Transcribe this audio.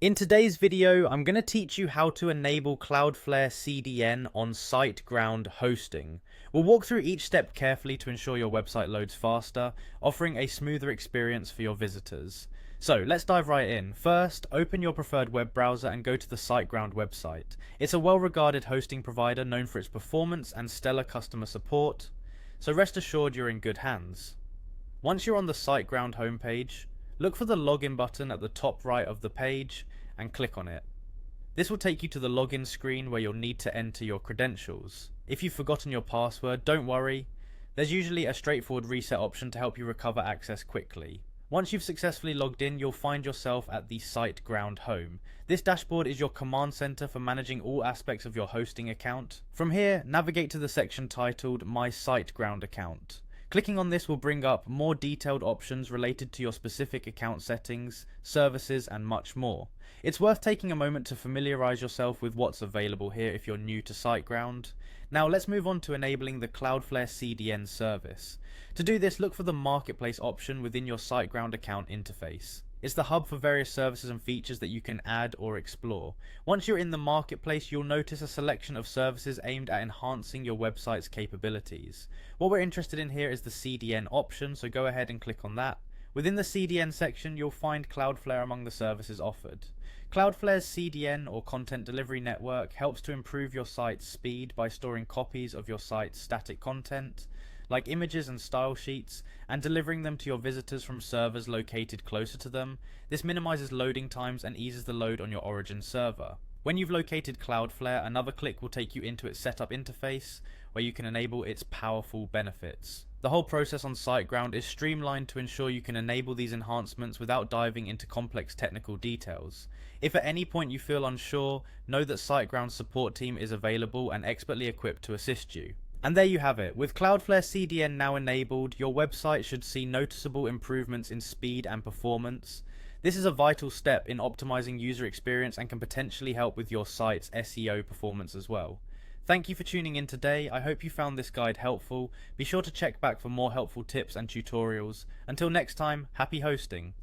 In today's video, I'm going to teach you how to enable Cloudflare Cdn on Siteground hosting. We'll walk through each step carefully to ensure your website loads faster, offering a smoother experience for your visitors. So let's dive right in. First, open your preferred web browser and go to the Siteground website. It's a well-regarded hosting provider known for its performance and stellar customer support, so rest assured you're in good hands. Once you're on the Siteground homepage, look for the login button at the top right of the page and click on it. This will take you to the login screen where you'll need to enter your credentials. If you've forgotten your password, don't worry. There's usually a straightforward reset option to help you recover access quickly. Once you've successfully logged in, you'll find yourself at the Siteground home. This dashboard is your command center for managing all aspects of your hosting account. From here, navigate to the section titled My Siteground Account. Clicking on this will bring up more detailed options related to your specific account settings, services, and much more. It's worth taking a moment to familiarize yourself with what's available here if you're new to Siteground. Now let's move on to enabling the Cloudflare Cdn service. To do this, look for the Marketplace option within your Siteground account interface. It's the hub for various services and features that you can add or explore. Once you're in the marketplace, you'll notice a selection of services aimed at enhancing your website's capabilities. What we're interested in here is the CDN option, so go ahead and click on that. Within the CDN section, you'll find Cloudflare among the services offered. Cloudflare's CDN, or Content Delivery Network, helps to improve your site's speed by storing copies of your site's static content, like images and style sheets, and delivering them to your visitors from servers located closer to them. This minimizes loading times and eases the load on your origin server. When you've located Cloudflare, another click will take you into its setup interface, where you can enable its powerful benefits. The whole process on Siteground is streamlined to ensure you can enable these enhancements without diving into complex technical details. If at any point you feel unsure, know that Siteground's support team is available and expertly equipped to assist you. And there you have it. With Cloudflare CDN now enabled, your website should see noticeable improvements in speed and performance. This is a vital step in optimizing user experience and can potentially help with your site's SEO performance as well. Thank you for tuning in today. I hope you found this guide helpful. Be sure to check back for more helpful tips and tutorials. Until next time, happy hosting.